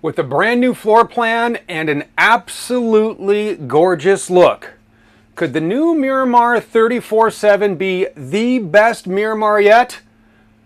With a brand new floor plan and an absolutely gorgeous look. Could the new Miramar 34.7 be the best Miramar yet?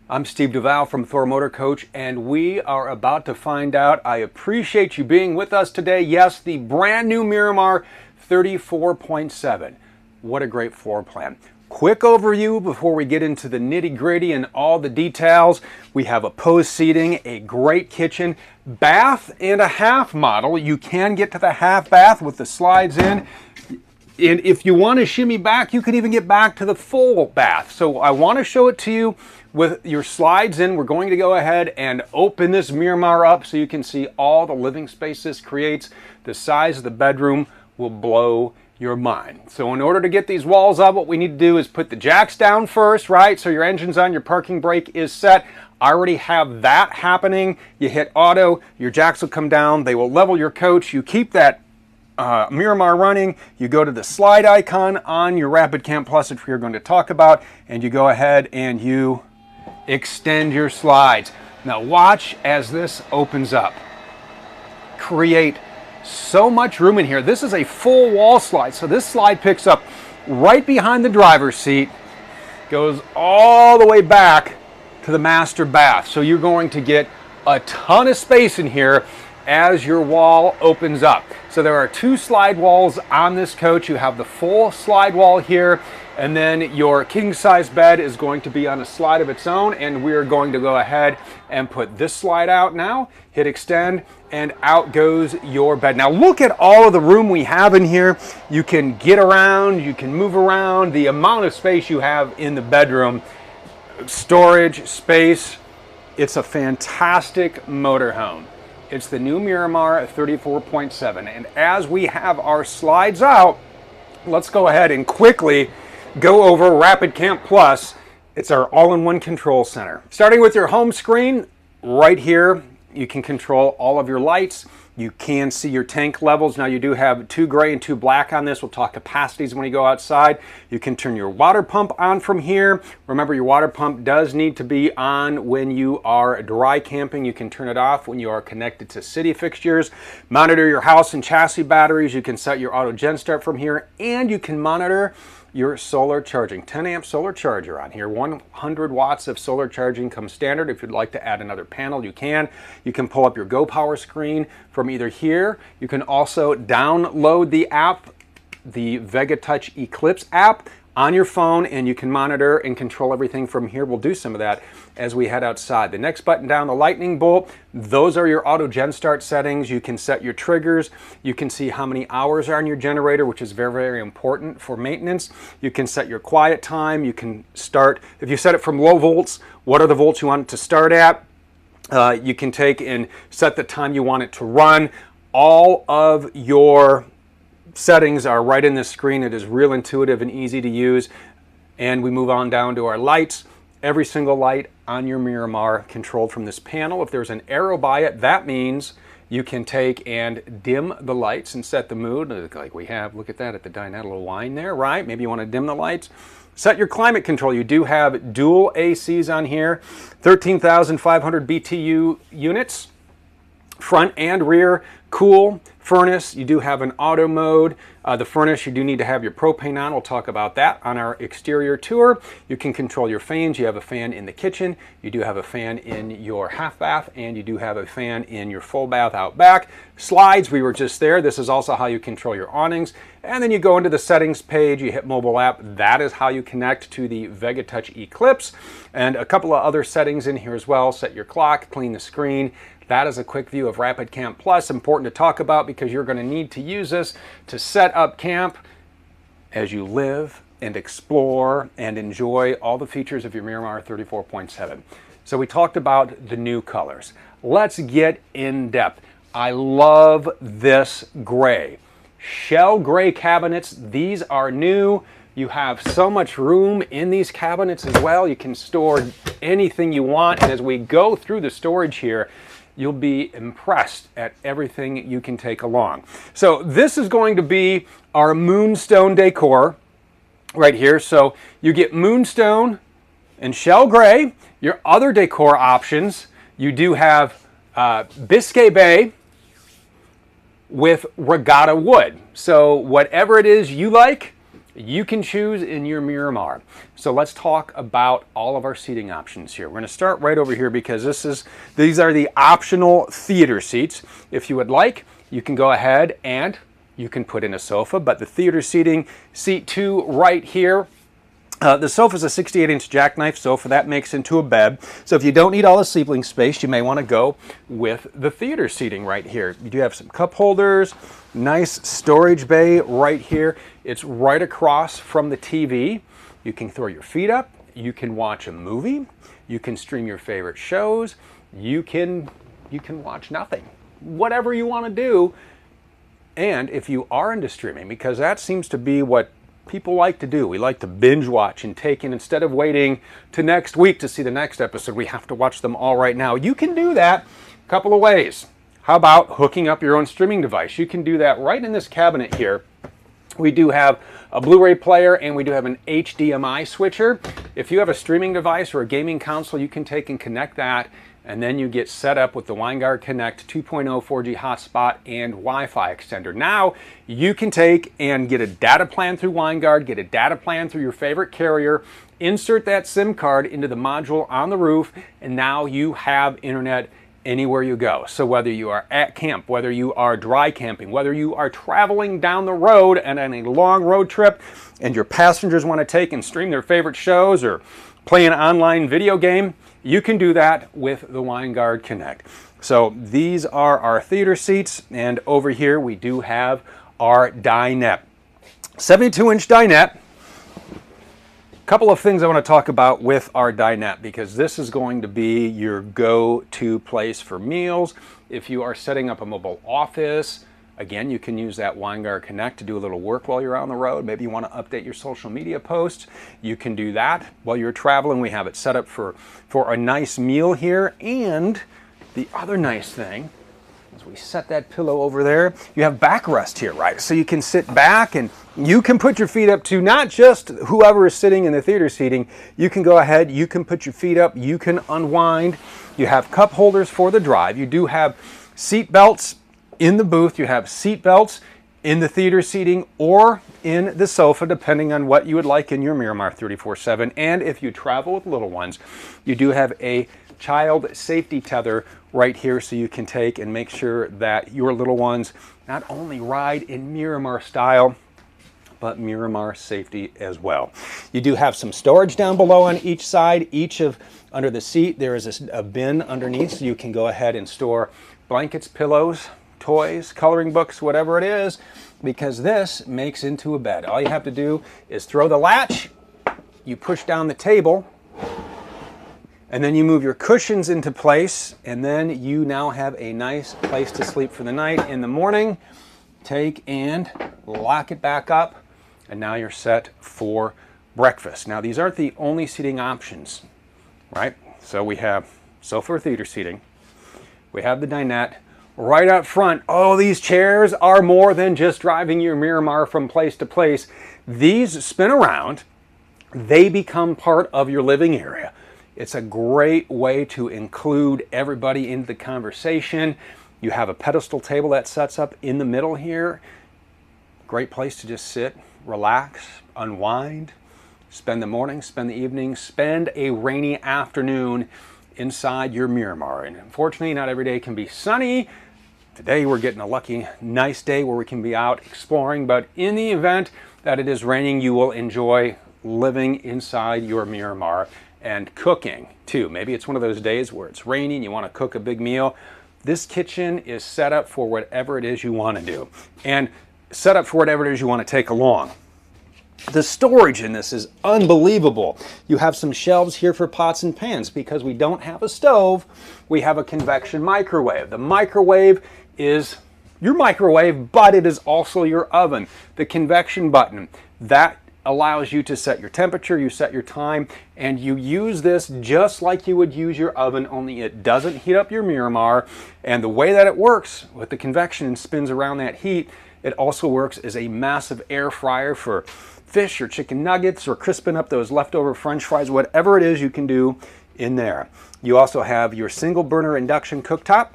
I'm Steve Duval from Thor Motor Coach, and we are about to find out. I appreciate you being with us today. Yes, the brand new Miramar 34.7. What a great floor plan. Quick overview before we get into the nitty-gritty and all the details. We have opposed seating, a great kitchen, bath and a half model. You can get to the half bath with the slides in. And if you want to shimmy back, you can even get back to the full bath. So I want to show it to you with your slides in. We're going to go ahead and open this Miramar up so you can see all the living space this creates. The size of the bedroom will blow your mind. So in order to get these walls up, what we need to do is put the jacks down first, right? So your engine's on, your parking brake is set. I already have that happening. You hit auto, your jacks will come down, they will level your coach. You keep that Miramar running, you go to the slide icon on your Rapid Camp Plus, which we're going to talk about, and you go ahead and you extend your slides. Now watch as this opens up. Create so much room in here. This is a full wall slide, so this slide picks up right behind the driver's seat, goes all the way back to the master bath. So you're going to get a ton of space in here as your wall opens up. So there are two slide walls on this coach. You have the full slide wall here, and then your king size bed is going to be on a slide of its own, and we are going to go ahead and put this slide out now, hit extend, and out goes your bed. Now look at all of the room we have in here. You can get around, you can move around, the amount of space you have in the bedroom, storage space. It's a fantastic motorhome. It's the new Miramar 34.7, and as we have our slides out, let's go ahead and quickly go over Rapid Camp Plus. It's our all-in-one control center. Starting with your home screen, right here, you can control all of your lights. You can see your tank levels. Now you do have 2 gray and 2 black on this. We'll talk capacities when you go outside. You can turn your water pump on from here. Remember, your water pump does need to be on when you are dry camping. You can turn it off when you are connected to city fixtures. Monitor your house and chassis batteries. You can set your auto gen start from here, and you can monitor your solar charging. 10 amp solar charger on here. 100 watts of solar charging comes standard. If you'd like to add another panel, you can. You can pull up your Go Power screen from either here. You can also download the app, the Vega Touch Eclipse app, on your phone, and you can monitor and control everything from here. We'll do some of that as we head outside. The next button down, the lightning bolt, those are your auto gen start settings. You can set your triggers. You can see how many hours are on your generator, which is very, very important for maintenance. You can set your quiet time. You can start, if you set it from low volts, what are the volts you want it to start at? You can take and set the time you want it to run. All of your settings are right in this screen. It is real intuitive and easy to use. And we move on down to our lights. Every single light on your Miramar controlled from this panel. If there's an arrow by it, that means you can take and dim the lights and set the mood like we have. Look at that at the dinette, a little wine there, right? Maybe you want to dim the lights. Set your climate control. You do have dual ACs on here, 13,500 BTU units, front and rear. Cool furnace. You do have an auto mode. The furnace, you do need to have your propane on. We'll talk about that on our exterior tour. You can control your fans. You have a fan in the kitchen. You do have a fan in your half bath, and you do have a fan in your full bath out back. Slides, we were just there. This is also how you control your awnings. And then you go into the settings page, you hit mobile app. That is how you connect to the Vega Touch Eclipse. And a couple of other settings in here as well. Set your clock, clean the screen. That is a quick view of Rapid Camp Plus. Important to talk about because you're going to need to use this to set up camp as you live and explore and enjoy all the features of your Miramar 34.7. So we talked about the new colors. Let's get in depth. I love this gray. Shell gray cabinets. These are new. You have so much room in these cabinets as well. You can store anything you want. And as we go through the storage here, you'll be impressed at everything you can take along. So this is going to be our moonstone decor right here. So you get moonstone and shell gray. Your other decor options, you do have Biscay Bay with regatta wood. So whatever it is you like, you can choose in your Miramar. So let's talk about all of our seating options here. We're going to start right over here because these are the optional theater seats. If you would like, you can go ahead and you can put in a sofa, but the theater seating, seat 2 right here. The sofa is a 68-inch jackknife sofa that makes into a bed. So if you don't need all the sleeping space, you may want to go with the theater seating right here. You do have some cup holders, nice storage bay right here. It's right across from the TV. You can throw your feet up. You can watch a movie. You can stream your favorite shows. You can watch nothing. Whatever you want to do. And if you are into streaming, because that seems to be what people like to do. We like to binge watch and take in, instead of waiting to next week to see the next episode, we have to watch them all right now. You can do that a couple of ways. How about hooking up your own streaming device? You can do that right in this cabinet here. We do have a Blu-ray player and we do have an HDMI switcher. If you have a streaming device or a gaming console, you can take and connect that, and then you get set up with the WineGuard Connect 2.0 4G hotspot and Wi-Fi extender. Now you can take and get a data plan through WineGuard, get a data plan through your favorite carrier, insert that SIM card into the module on the roof, and now you have internet anywhere you go. So whether you are at camp, whether you are dry camping, whether you are traveling down the road and on a long road trip and your passengers want to take and stream their favorite shows or play an online video game, you can do that with the WineGuard Connect. So these are our theater seats, and over here we do have our dinette. 72-inch dinette. Couple of things I want to talk about with our dinette, because this is going to be your go-to place for meals. If you are setting up a mobile office, again, you can use that WineGuard Connect to do a little work while you're on the road. Maybe you want to update your social media posts. You can do that while you're traveling. We have it set up for a nice meal here. And the other nice thing is we set that pillow over there. You have backrest here, right? So you can sit back and you can put your feet up to not just whoever is sitting in the theater seating. You can go ahead, you can put your feet up, you can unwind. You have cup holders for the drive. You do have seat belts in the booth. You have seat belts in the theater seating or in the sofa, depending on what you would like in your Miramar 34.7. And if you travel with little ones, you do have a child safety tether right here, so you can take and make sure that your little ones not only ride in Miramar style, but Miramar safety as well. You do have some storage down below on each side. Under the seat, there is a bin underneath, so you can go ahead and store blankets, pillows, toys, coloring books, whatever it is, because this makes into a bed. All you have to do is throw the latch, you push down the table, and then you move your cushions into place, and then you now have a nice place to sleep for the night. In the morning, take and lock it back up, and now you're set for breakfast. Now, these aren't the only seating options, right? So we have sofa or theater seating. We have the dinette. Right up front, oh, these chairs are more than just driving your Miramar from place to place. These spin around. They become part of your living area. It's a great way to include everybody into the conversation. You have a pedestal table that sets up in the middle here. Great place to just sit, relax, unwind, spend the morning, spend the evening, spend a rainy afternoon inside your Miramar. And unfortunately, not every day can be sunny. Today we're getting a lucky, nice day where we can be out exploring, but in the event that it is raining, you will enjoy living inside your Miramar and cooking too. Maybe it's one of those days where it's raining, you want to cook a big meal. This kitchen is set up for whatever it is you want to do, and set up for whatever it is you want to take along. The storage in this is unbelievable. You have some shelves here for pots and pans. Because we don't have a stove, we have a convection microwave. The microwave is your microwave, but it is also your oven. The convection button, that allows you to set your temperature, you set your time, and you use this just like you would use your oven, only it doesn't heat up your Miramar. And the way that it works with the convection and spins around that heat, it also works as a massive air fryer for fish or chicken nuggets or crisping up those leftover French fries, whatever it is you can do in there. You also have your single burner induction cooktop.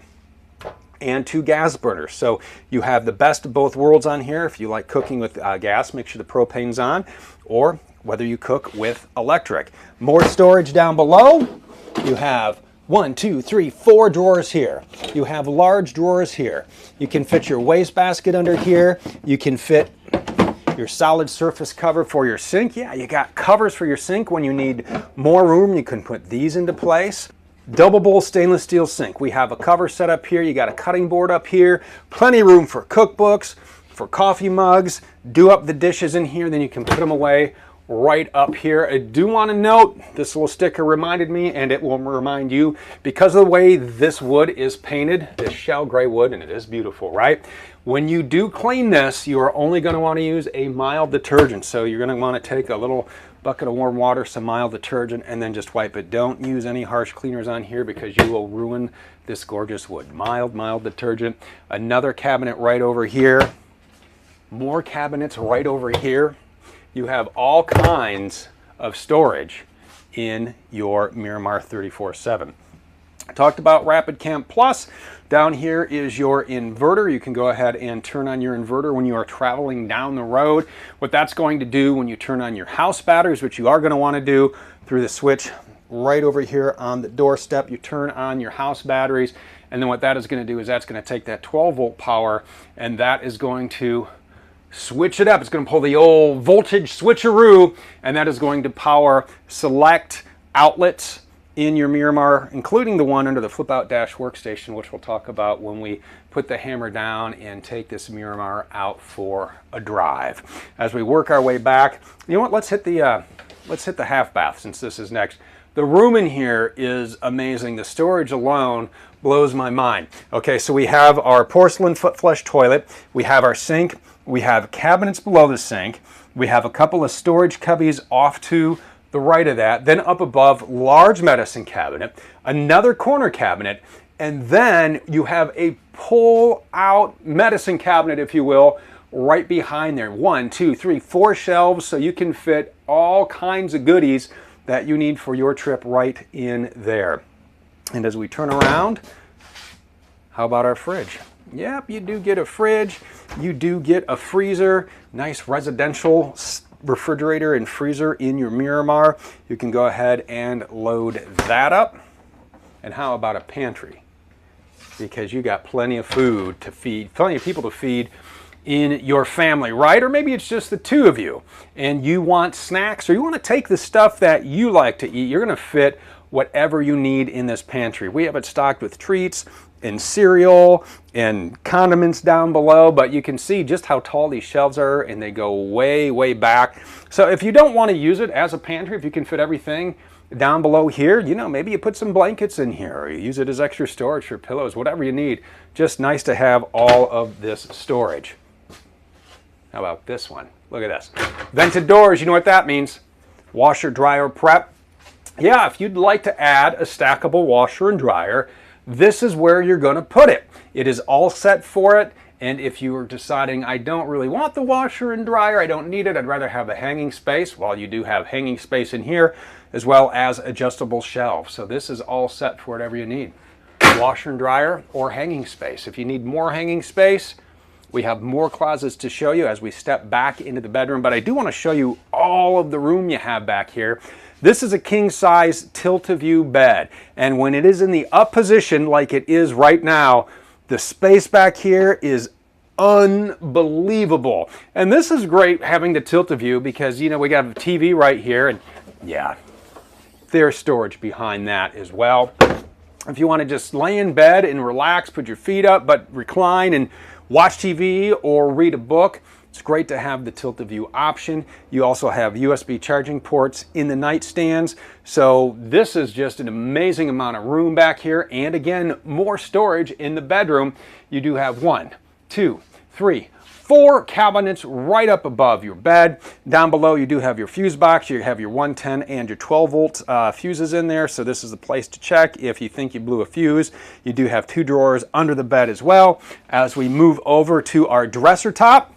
and 2 gas burners. So you have the best of both worlds on here. If you like cooking with gas, make sure the propane's on, or whether you cook with electric. More storage down below. You have 1, 2, 3, 4 drawers here. You have large drawers here. You can fit your wastebasket under here. You can fit your solid surface cover for your sink. Yeah, you got covers for your sink. When you need more room, you can put these into place. Double bowl stainless steel sink. We have a cover set up here. You got a cutting board up here. Plenty of room for cookbooks, for coffee mugs. Do up the dishes in here, then you can put them away right up here. I do want to note, this little sticker reminded me, and it will remind you, because of the way this wood is painted, this shell gray wood, and it is beautiful, right? When you do clean this, you are only going to want to use a mild detergent. So you're going to want to take a little bucket of warm water, some mild detergent, and then just wipe it. Don't use any harsh cleaners on here because you will ruin this gorgeous wood. Mild detergent. Another cabinet right over here. More cabinets right over here. You have all kinds of storage in your Miramar 34.7. I talked about Rapid Camp Plus. Down here is your inverter. You can go ahead and turn on your inverter when you are traveling down the road. What that's going to do when you turn on your house batteries, which you are going to want to do through the switch right over here on the doorstep, you turn on your house batteries, and then what that is going to do is that's going to take that 12-volt power, and that is going to switch it up. It's going to pull the old voltage switcheroo, and that is going to power select outlets in your Miramar, including the one under the flip-out dash workstation, which we'll talk about when we put the hammer down and take this Miramar out for a drive. As we work our way back, you know what? Let's hit the half bath since this is next. The room in here is amazing. The storage alone blows my mind. Okay, so we have our porcelain foot flush toilet. We have our sink. We have cabinets below the sink. We have a couple of storage cubbies off to the right of that. Then up above, large medicine cabinet, another corner cabinet, and then you have a pull-out medicine cabinet, if you will, right behind there. 1, 2, 3, 4 shelves, so you can fit all kinds of goodies that you need for your trip right in there. And as we turn around, how about our fridge? Yep, you do get a fridge. You do get a freezer. Nice residential refrigerator and freezer in your Miramar. You can go ahead and load that up. And how about a pantry? Because you got plenty of food to feed, plenty of people to feed in your family, right? Or maybe it's just the two of you and you want snacks, or you want to take the stuff that you like to eat. You're going to fit whatever you need in this pantry. We have it stocked with treats and cereal and condiments down below, but you can see just how tall these shelves are, and they go way back. So if you don't want to use it as a pantry, if you can fit everything down below here, you know, maybe you put some blankets in here, or you use it as extra storage for pillows, whatever you need. Just nice to have all of this storage. How about this one? Look at this. Vented doors, you know what that means. Washer, dryer prep. Yeah, if you'd like to add a stackable washer and dryer, this is where you're going to put it. It is all set for it, and if you are deciding, I don't really want the washer and dryer, I don't need it, I'd rather have the hanging space, well, you do have hanging space in here, as well as adjustable shelves. So this is all set for whatever you need. Washer and dryer or hanging space. If you need more hanging space, we have more closets to show you as we step back into the bedroom, but I do want to show you all of the room you have back here. This is a king-size tilt-a-view bed, and when it is in the up position like it is right now, the space back here is unbelievable. And this is great having the tilt-a-view because, you know, we got a TV right here, and yeah, there's storage behind that as well. If you want to just lay in bed and relax, put your feet up, but recline and watch TV or read a book, it's great to have the tilt-a-view option. You also have USB charging ports in the nightstands. So this is just an amazing amount of room back here. And again, more storage in the bedroom. You do have 1, 2, 3, 4 cabinets right up above your bed. Down below, you do have your fuse box. You have your 110 and your 12-volt fuses in there. So this is the place to check if you think you blew a fuse. You do have 2 drawers under the bed as well. As we move over to our dresser top,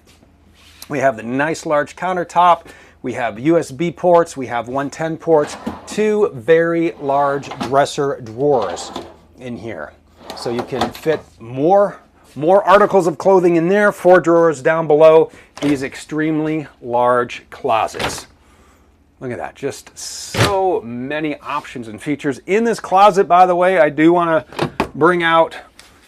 we have the nice large countertop. We have USB ports. We have 110 ports. 2 very large dresser drawers in here. so you can fit more articles of clothing in there. 4 drawers down below these extremely large closets. Look at that, just so many options and features. In this closet, by the way, I do want to bring out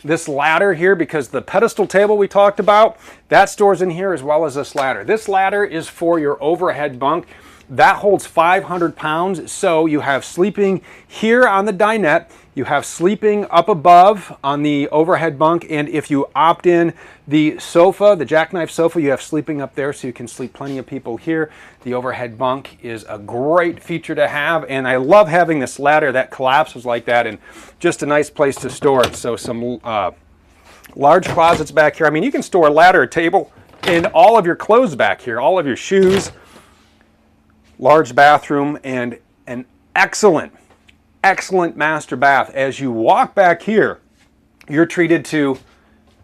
this ladder here because the pedestal table we talked about, that stores in here as well as this ladder. This ladder is for your overhead bunk. That holds 500 pounds, so you have sleeping here on the dinette, you have sleeping up above on the overhead bunk, and if you opt in the sofa, the jackknife sofa, you have sleeping up there, so you can sleep plenty of people here. The overhead bunk is a great feature to have, and I love having this ladder that collapses like that, and just a nice place to store it. So some large closets back here. I mean, you can store a ladder, a table, and all of your clothes back here, all of your shoes. Large bathroom and an excellent master bath. As you walk back here, you're treated to,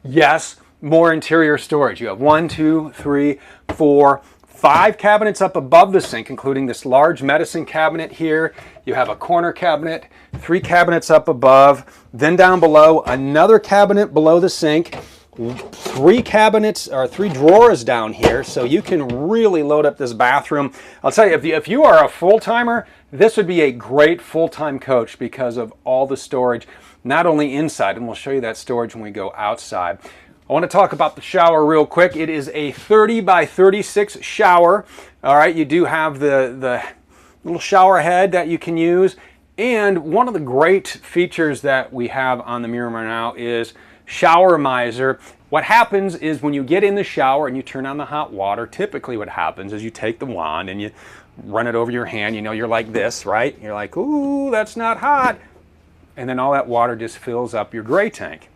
yes, more interior storage. You have 1, 2, 3, 4, 5 cabinets up above the sink, including this large medicine cabinet here. You have a corner cabinet, 3 cabinets up above, then down below, another cabinet below the sink, 3 cabinets or 3 drawers down here, so you can really load up this bathroom. I'll tell you, if you are a full-timer, this would be a great full-time coach because of all the storage, not only inside, and we'll show you that storage when we go outside. I want to talk about the shower real quick. It is a 30 by 36 shower. All right, you do have the little shower head that you can use, and one of the great features that we have on the Miramar now is shower miser. What happens is when you get in the shower and you turn on the hot water, typically what happens is you take the wand and you run it over your hand. You know, you're like this, right? You're like, ooh, that's not hot. And then all that water just fills up your gray tank.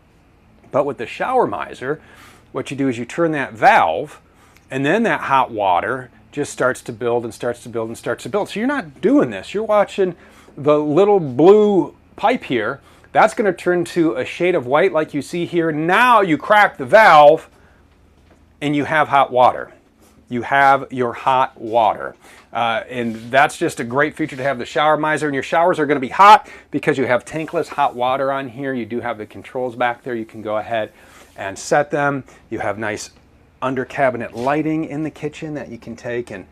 But with the shower miser, what you do is you turn that valve, and then that hot water just starts to build and starts to build and starts to build. So you're not doing this. You're watching the little blue pipe here. That's going to turn to a shade of white like you see here. Now you crack the valve and you have hot water. You have your hot water. And that's just a great feature to have the shower miser. And your showers are going to be hot because you have tankless hot water on here. You do have the controls back there. You can go ahead and set them. You have nice under cabinet lighting in the kitchen that you can take and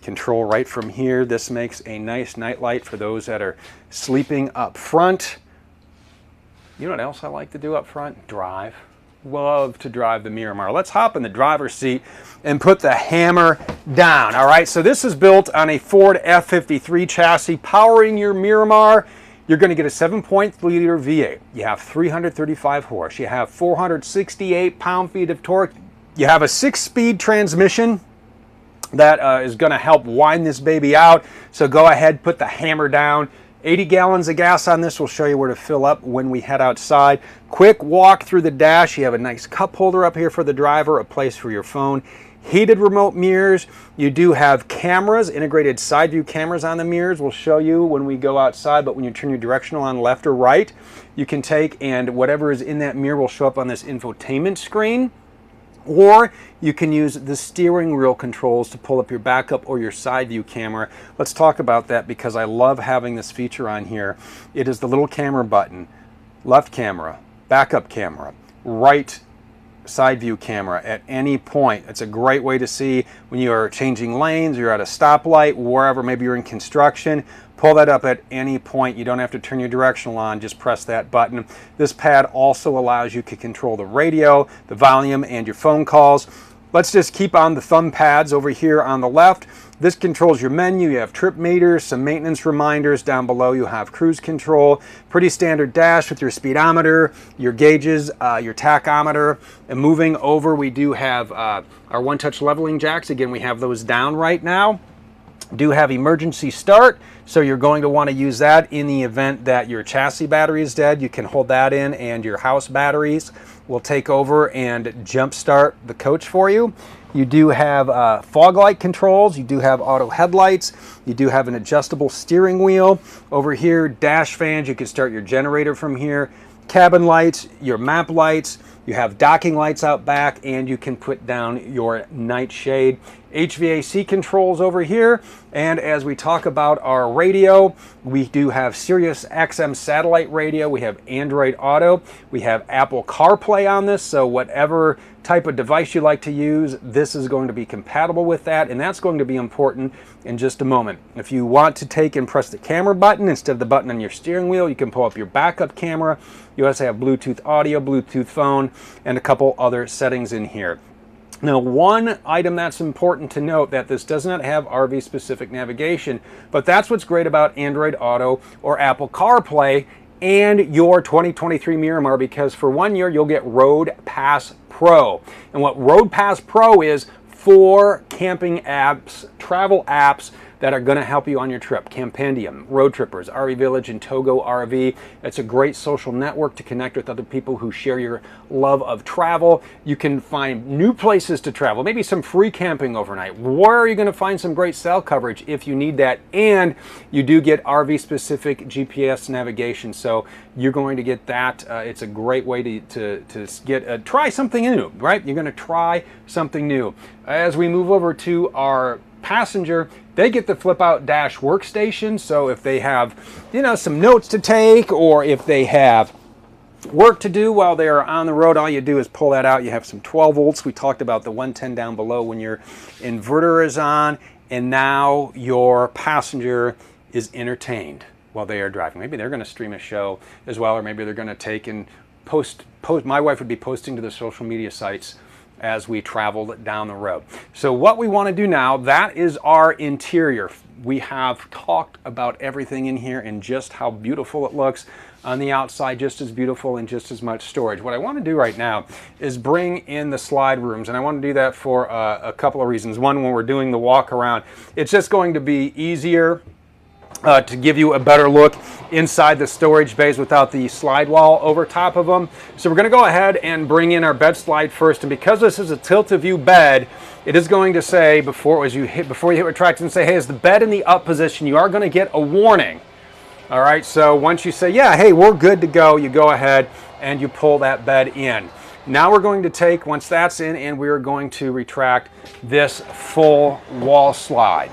control right from here. This makes a nice night light for those that are sleeping up front. You know what else I like to do up front? Drive. Love to drive the Miramar. Let's hop in the driver's seat and put the hammer down. All right, so this is built on a Ford F53 chassis powering your Miramar. You're going to get a 7.3-liter V8. You have 335 horse. You have 468 pound-feet of torque. You have a 6-speed transmission that is going to help wind this baby out. So go ahead, put the hammer down. 80 gallons of gas on this. We'll show you where to fill up when we head outside. Quick walk through the dash. You have a nice cup holder up here for the driver, a place for your phone. Heated remote mirrors. You do have cameras, integrated side view cameras on the mirrors. We'll show you when we go outside, but when you turn your directional on left or right, you can take and whatever is in that mirror will show up on this infotainment screen. Or you can use the steering wheel controls to pull up your backup or your side view camera. Let's talk about that because I love having this feature on here. It is the little camera button, left camera, backup camera, right side view camera at any point. It's a great way to see when you are changing lanes, you're at a stoplight, wherever, maybe you're in construction. Pull that up at any point. You don't have to turn your directional on, just press that button. This pad also allows you to control the radio, the volume, and your phone calls. Let's just keep on the thumb pads over here on the left. This controls your menu. You have trip meters, some maintenance reminders. Down below you have cruise control. Pretty standard dash with your speedometer, your gauges, your tachometer. And moving over, we do have our one-touch leveling jacks. Again, we have those down right now. Do have emergency start, so you're going to want to use that in the event that your chassis battery is dead. You can hold that in and your house batteries will take over and jump start the coach for you. You do have fog light controls, you do have auto headlights, you do have an adjustable steering wheel. Over here, dash fans, you can start your generator from here, cabin lights, your map lights, You have docking lights out back, and you can put down your night shade. HVAC controls over here, and as we talk about our radio, we do have Sirius XM satellite radio, we have Android Auto, we have Apple CarPlay on this, so whatever type of device you like to use, this is going to be compatible with that, and that's going to be important in just a moment. If you want to take and press the camera button instead of the button on your steering wheel, you can pull up your backup camera. You also have Bluetooth audio, Bluetooth phone, and a couple other settings in here. Now, one item that's important to note, that this does not have RV-specific navigation, but that's what's great about Android Auto or Apple CarPlay and your 2023 Miramar, because for 1 year you'll get Road Pass Pro. And what Road Pass Pro is, 4 camping apps, travel apps that are going to help you on your trip. Campendium, Road Trippers, RV Village, and Togo RV. It's a great social network to connect with other people who share your love of travel. You can find new places to travel, maybe some free camping overnight. Where are you going to find some great cell coverage if you need that? And you do get RV-specific GPS navigation, so you're going to get that. It's a great way to get try something new, right? You're going to try something new. As we move over to our passenger, they get the flip out dash workstation. So if they have, some notes to take, or if they have work to do while they're on the road, all you do is pull that out. You have some 12 volts. We talked about the 110 down below when your inverter is on, and now your passenger is entertained while they are driving. Maybe they're going to stream a show as well, or maybe they're going to take and post. My wife would be posting to the social media sites as we traveled down the road. So what we want to do now, that is our interior. We have talked about everything in here and just how beautiful it looks on the outside, just as beautiful and just as much storage. What I want to do right now is bring in the slide rooms, and I want to do that for a couple of reasons. One, when we're doing the walk around, it's just going to be easier to give you a better look inside the storage bays without the slide wall over top of them. So we're going to go ahead and bring in our bed slide first, and because this is a tilt-a-view bed, it is going to say before you hit retract and say, hey, is the bed in the up position? You are going to get a warning. All right, so once you say, yeah, hey, we're good to go, you go ahead and you pull that bed in. Now we're going to take, once that's in, and we're going to retract this full wall slide.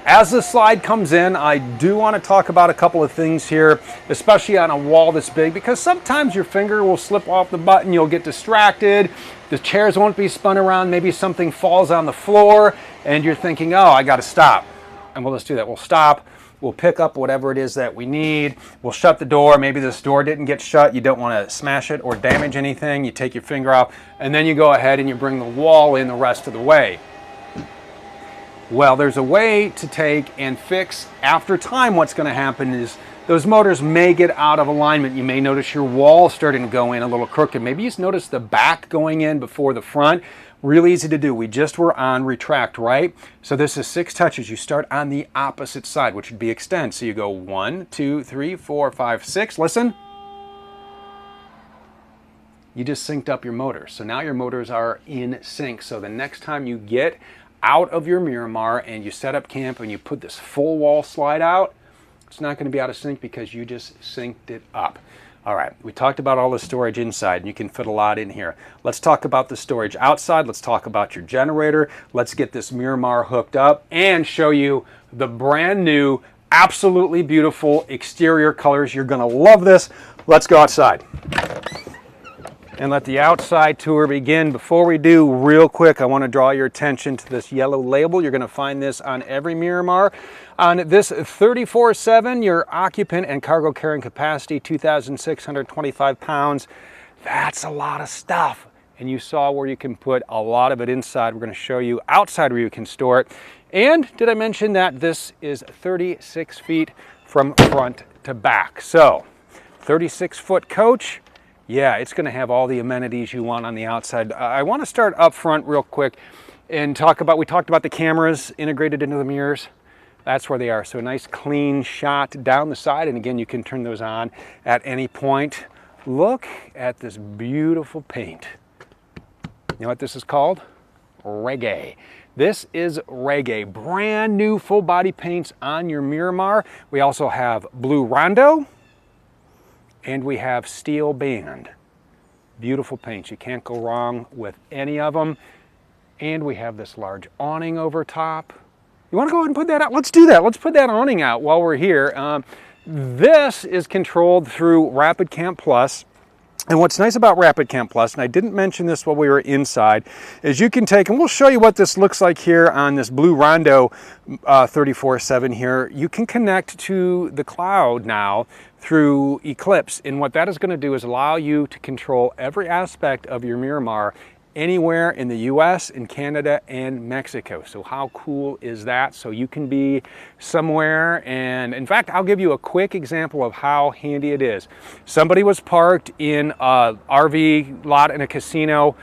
As the slide comes in, I do want to talk about a couple of things here, especially on a wall this big, because sometimes your finger will slip off the button, you'll get distracted, the chairs won't be spun around, maybe something falls on the floor, and you're thinking, oh, I got to stop. And we'll just do that. We'll stop, we'll pick up whatever it is that we need, we'll shut the door, maybe this door didn't get shut, you don't want to smash it or damage anything, you take your finger off, and then you go ahead and you bring the wall in the rest of the way. Well, there's a way to take and fix after time. What's going to happen is those motors may get out of alignment. You may notice your wall starting to go in a little crooked. Maybe you just notice the back going in before the front. Real easy to do. We just were on retract, right? So this is 6 touches. You start on the opposite side, which would be extend. So you go 1, 2, 3, 4, 5, 6. Listen. You just synced up your motors. So now your motors are in sync. So the next time you get out of your Miramar and you set up camp and you put this full wall slide out, it's not going to be out of sync because you just synced it up. All right, we talked about all the storage inside, and you can fit a lot in here. Let's talk about the storage outside. Let's talk about your generator. Let's get this Miramar hooked up and show you the brand new, absolutely beautiful exterior colors. You're going to love this. Let's go outside and let the outside tour begin. Before we do, real quick, I want to draw your attention to this yellow label. You're going to find this on every Miramar. On this 34.7, your occupant and cargo carrying capacity, 2,625 pounds. That's a lot of stuff. And you saw where you can put a lot of it inside. We're going to show you outside where you can store it. And did I mention that this is 36 feet from front to back? So 36-foot coach. Yeah, it's going to have all the amenities you want on the outside. I want to start up front real quick and we talked about the cameras integrated into the mirrors. That's where they are. So a nice clean shot down the side. And again, you can turn those on at any point. Look at this beautiful paint. You know what this is called? Reggae. This is Reggae. Brand new full body paints on your Miramar. We also have Blue Rondo. And we have Steel Band. Beautiful paints. You can't go wrong with any of them. And we have this large awning over top. You want to go ahead and put that out? Let's do that. Let's put that awning out while we're here. This is controlled through Rapid Camp Plus. And what's nice about Rapid Camp Plus, and I didn't mention this while we were inside, is you can take, and we'll show you what this looks like here on this blue Rondo 34.7 here. You can connect to the cloud now through Eclipse. And what that is going to do is allow you to control every aspect of your Miramar anywhere in the US, in Canada, and Mexico. So how cool is that? So you can be somewhere, and in fact, I'll give you a quick example of how handy it is. Somebody was parked in a RV lot in a casino.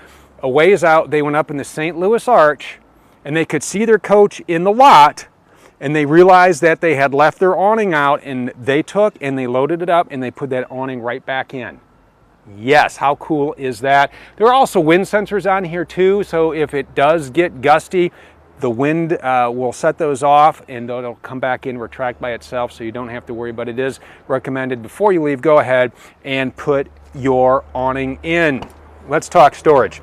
A ways out, they went up in the St. Louis Arch, and they could see their coach in the lot, and they realized that they had left their awning out, and they took and they loaded it up, and they put that awning right back in. Yes, how cool is that? There are also wind sensors on here too, so if it does get gusty, the wind will set those off and it'll come back in, retract by itself, so you don't have to worry. But it is recommended before you leave, go ahead and put your awning in. Let's talk storage.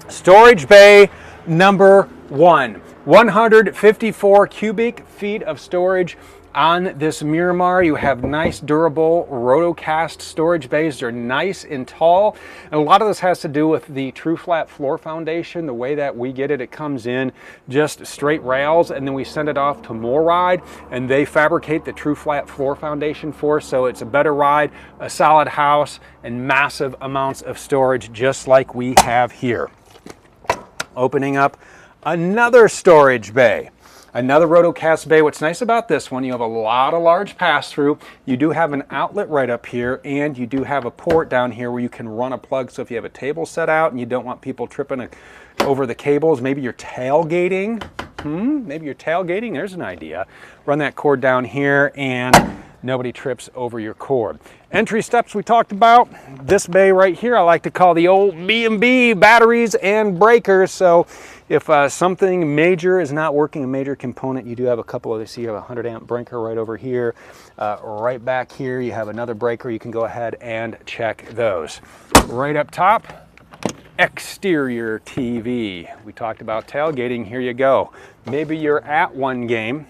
Storage bay number 1, 154 cubic feet of storage. On this Miramar, you have nice durable rotocast storage bays. They're nice and tall. And a lot of this has to do with the true flat floor foundation. The way that we get it, it comes in just straight rails, and then we send it off to MoRide, and they fabricate the true flat floor foundation for us. So it's a better ride, a solid house, and massive amounts of storage just like we have here. Opening up another storage bay. Another rotocast bay. What's nice about this one, you have a lot of large pass-through. You do have an outlet right up here, and you do have a port down here where you can run a plug. So if you have a table set out and you don't want people tripping over the cables, maybe you're tailgating. Maybe you're tailgating. There's an idea. Run that cord down here, and nobody trips over your cord. Entry steps we talked about. This bay right here I like to call the old B&B, batteries and breakers. So if something major is not working, a major component, you do have a couple of these. You have a 100 amp breaker right over here. Right back here you have another breaker. You can go ahead and check those. Right up top, exterior TV. We talked about tailgating. Here you go. Maybe you're at one game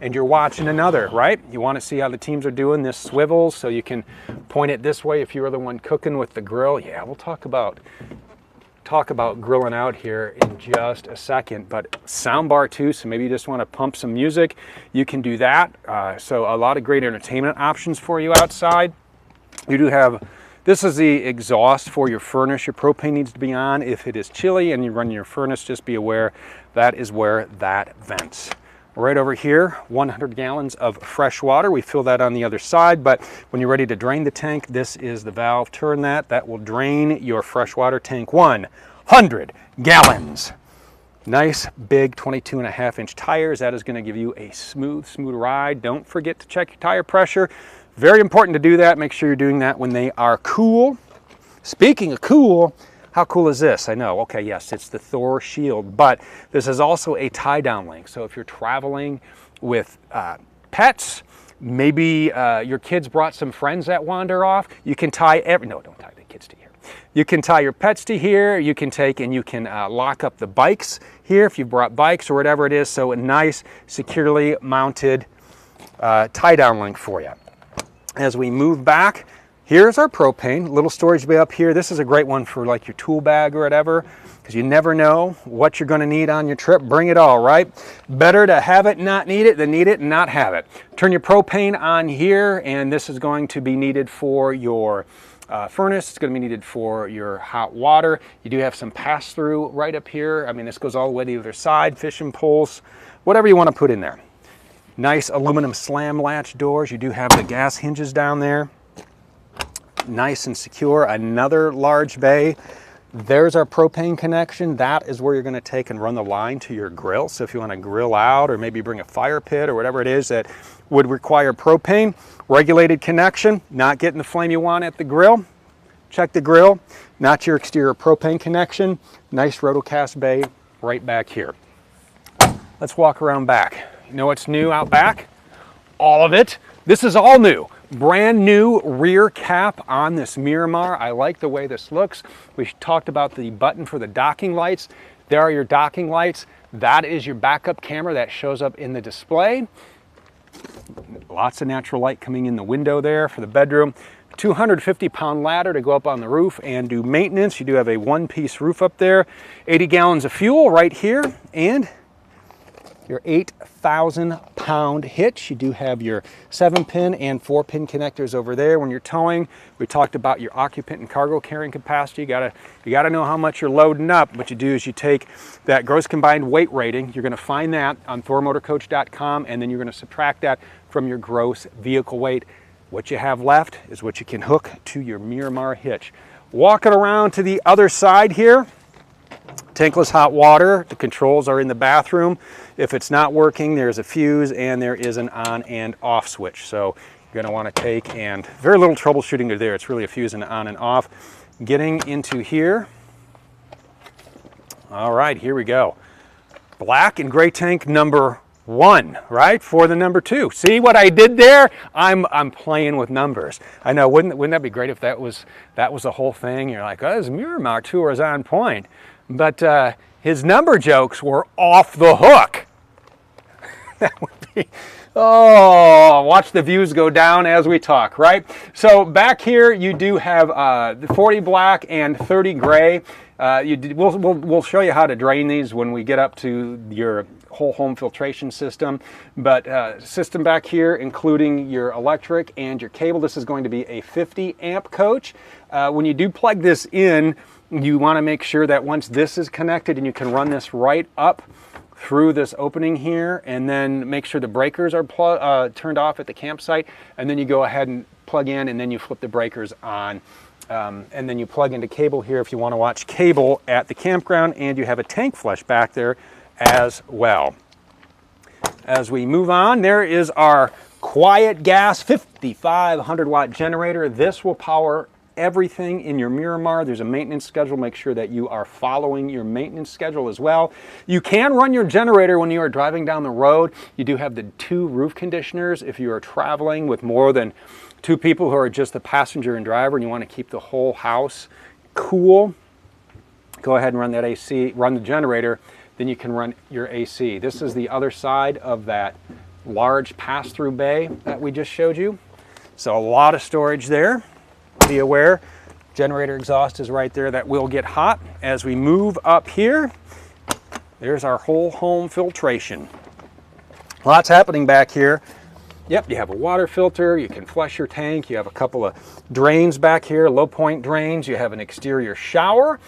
and you're watching another, right? You want to see how the teams are doing. This swivels so you can point it this way if you were the one cooking with the grill. Yeah, we'll talk about grilling out here in just a second. But soundbar too, so maybe you just want to pump some music, you can do that. So a lot of great entertainment options for you outside. You do have, this is the exhaust for your furnace. Your propane needs to be on. If it is chilly and you run your furnace, just be aware that is where that vents. Right over here, 100 gallons of fresh water. We fill that on the other side, but when you're ready to drain the tank, this is the valve. Turn that. That will drain your freshwater tank. 100 gallons. Nice big 22.5-inch tires. That is going to give you a smooth ride. Don't forget to check your tire pressure. Very important to do that. Make sure you're doing that when they are cool. Speaking of cool, how cool is this? I know, okay, yes, it's the Thor shield, but this is also a tie-down link. So if you're traveling with pets, maybe your kids brought some friends that wander off, you can tie no, don't tie the kids to here. You can tie your pets to here. You can take and you can lock up the bikes here if you've brought bikes or whatever it is. So a nice, securely mounted tie-down link for you. As we move back, here's our propane, little storage bay up here. This is a great one for like your tool bag or whatever, because you never know what you're going to need on your trip. Bring it all, right? Better to have it, not need it, than need it and not have it. Turn your propane on here, and this is going to be needed for your furnace. It's going to be needed for your hot water. You do have some pass-through right up here. I mean, this goes all the way to the other side, fishing poles, whatever you want to put in there. Nice aluminum slam latch doors. You do have the gas hinges down there. Nice and secure. Another large bay. There's our propane connection. That is where you're going to take and run the line to your grill. So if you want to grill out or maybe bring a fire pit or whatever it is that would require propane, regulated connection, not getting the flame you want at the grill. Check the grill, not your exterior propane connection. Nice rotocast bay right back here. Let's walk around back. You know what's new out back? All of it. This is all new. Brand new rear cap on this Miramar. I like the way this looks. We talked about the button for the docking lights. There are your docking lights. That is your backup camera that shows up in the display. Lots of natural light coming in the window there for the bedroom. 250-pound ladder to go up on the roof and do maintenance. You do have a one-piece roof up there. 80 gallons of fuel right here, and your 8,000-pound hitch. You do have your 7-pin and 4-pin connectors over there when you're towing. We talked about your occupant and cargo carrying capacity. You gotta know how much you're loading up. What you do is you take that gross combined weight rating. You're gonna find that on thormotorcoach.com, and then you're gonna subtract that from your gross vehicle weight. What you have left is what you can hook to your Miramar hitch. Walking around to the other side here, tankless hot water. The controls are in the bathroom. If it's not working, there's a fuse and there is an on and off switch. So you're gonna wanna take, and very little troubleshooting there. It's really a fuse and on and off. Getting into here. All right, here we go. Black and gray tank number 1, right, for the number 2. See what I did there? I'm playing with numbers. I know, wouldn't that be great if that was the whole thing? You're like, oh, this Miramar tour is on point. But his number jokes were off the hook. That would be, oh, watch the views go down as we talk, right? So back here you do have 40 black and 30 gray. We'll show you how to drain these when we get up to your whole home filtration system. But system back here, including your electric and your cable. This is going to be a 50 amp coach. When you do plug this in, you want to make sure that once this is connected, and you can run this right up through this opening here, and then make sure the breakers are turned off at the campsite, and then you go ahead and plug in, and then you flip the breakers on. And then you plug into cable here if you want to watch cable at the campground, and you have a tank flush back there as well. As we move on, there is our quiet gas 5,500 watt generator. This will power everything in your Miramar. There's a maintenance schedule. Make sure that you are following your maintenance schedule as well. You can run your generator when you are driving down the road. You do have the 2 roof conditioners if you are traveling with more than 2 people who are just the passenger and driver, and you want to keep the whole house cool. Go ahead and run that AC, run the generator, then you can run your AC. This is the other side of that large pass-through bay that we just showed you. So a lot of storage there. Be aware, generator exhaust is right there. That will get hot. As we move up here, there's our whole home filtration. Lots happening back here. Yep, you have a water filter, you can flush your tank, you have a couple of drains back here, low point drains, you have an exterior shower.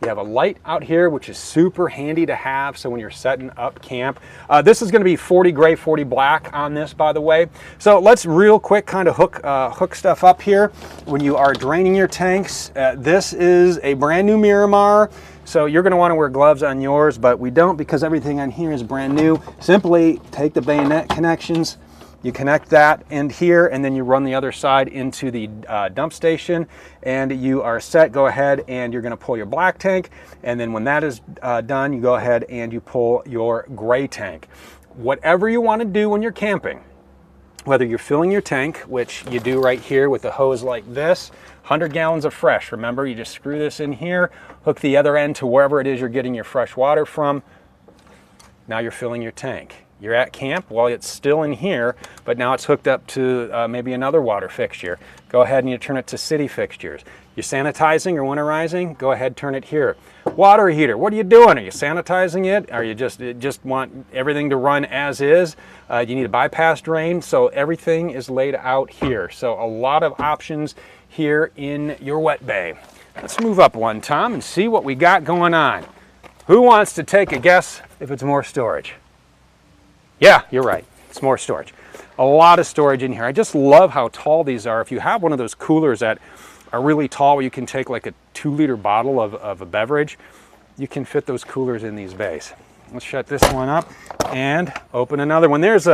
You have a light out here, which is super handy to have, so when you're setting up camp. This is going to be 40 gray, 40 black on this, by the way. So let's real quick kind of hook stuff up here. When you are draining your tanks, this is a brand new Miramar, so you're going to want to wear gloves on yours, but we don't because everything on here is brand new. Simply take the bayonet connections, you connect that end here, and then you run the other side into the dump station, and you are set. Go ahead and you're going to pull your black tank, and then when that is done, you go ahead and you pull your gray tank. Whatever you want to do when you're camping, whether you're filling your tank, which you do right here with a hose like this, 100 gallons of fresh. Remember, you just screw this in here, hook the other end to wherever it is you're getting your fresh water from. Now you're filling your tank. You're at camp, well, it's still in here, but now it's hooked up to maybe another water fixture. Go ahead and you turn it to city fixtures. You're sanitizing or winterizing, go ahead, turn it here. Water heater, what are you doing? Are you sanitizing it? Are you just want everything to run as is? You need a bypass drain, so everything is laid out here. So a lot of options here in your wet bay. Let's move up one, Tom, and see what we got going on. Who wants to take a guess if it's more storage? Yeah, you're right. It's more storage. A lot of storage in here. I just love how tall these are. If you have one of those coolers that are really tall where you can take like a 2-liter bottle of a beverage, you can fit those coolers in these bays. Let's shut this one up and open another one. There's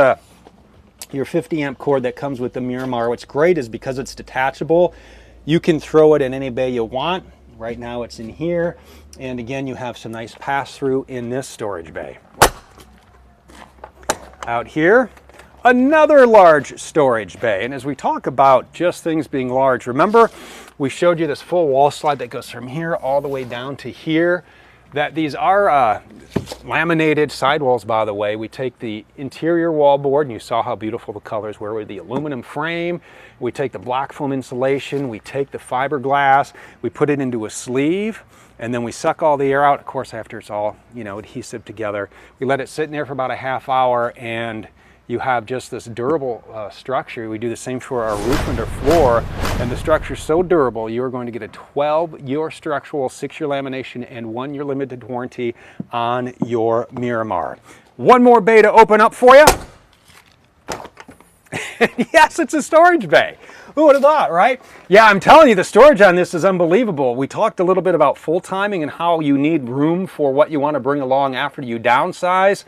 your 50 amp cord that comes with the Miramar. What's great is because it's detachable, you can throw it in any bay you want. Right now it's in here. And again, you have some nice pass-through in this storage bay. Out here, another large storage bay. And as we talk about just things being large, remember we showed you this full wall slide that goes from here all the way down to here? That these are laminated sidewalls, by the way. We take the interior wall board, and you saw how beautiful the colors were with the aluminum frame. We take the black foam insulation, we take the fiberglass, we put it into a sleeve, and then we suck all the air out. Of course, after it's all, you know, adhesive together, we let it sit in there for about a half hour, and you have just this durable structure. We do the same for our roof and our floor, and the structure is so durable, you're going to get a 12-year structural, 6-year lamination, and 1-year limited warranty on your Miramar. One more bay to open up for you. Yes, it's a storage bay. Who would have thought, right? Yeah, I'm telling you, the storage on this is unbelievable. We talked a little bit about full timing and how you need room for what you want to bring along after you downsize.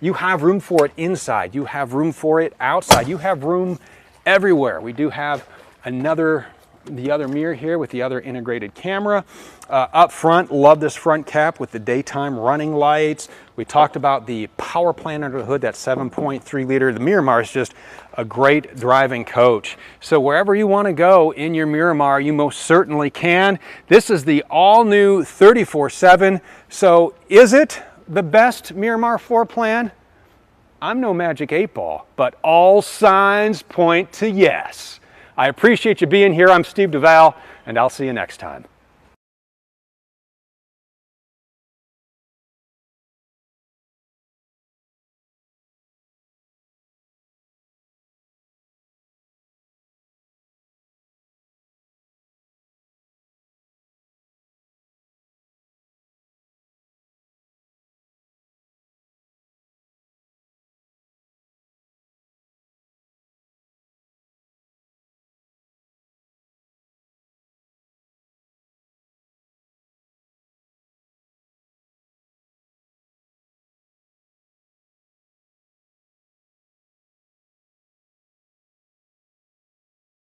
You have room for it inside. You have room for it outside. You have room everywhere. We do have the other mirror here with the other integrated camera. Up front, love this front cap with the daytime running lights. We talked about the power plant under the hood, that 7.3 liter. The Miramar is just a great driving coach. So wherever you want to go in your Miramar, you most certainly can. This is the all-new 34.7. So is it the best Miramar floor plan? I'm no magic 8-ball, but all signs point to yes. I appreciate you being here. I'm Steve Duval, and I'll see you next time.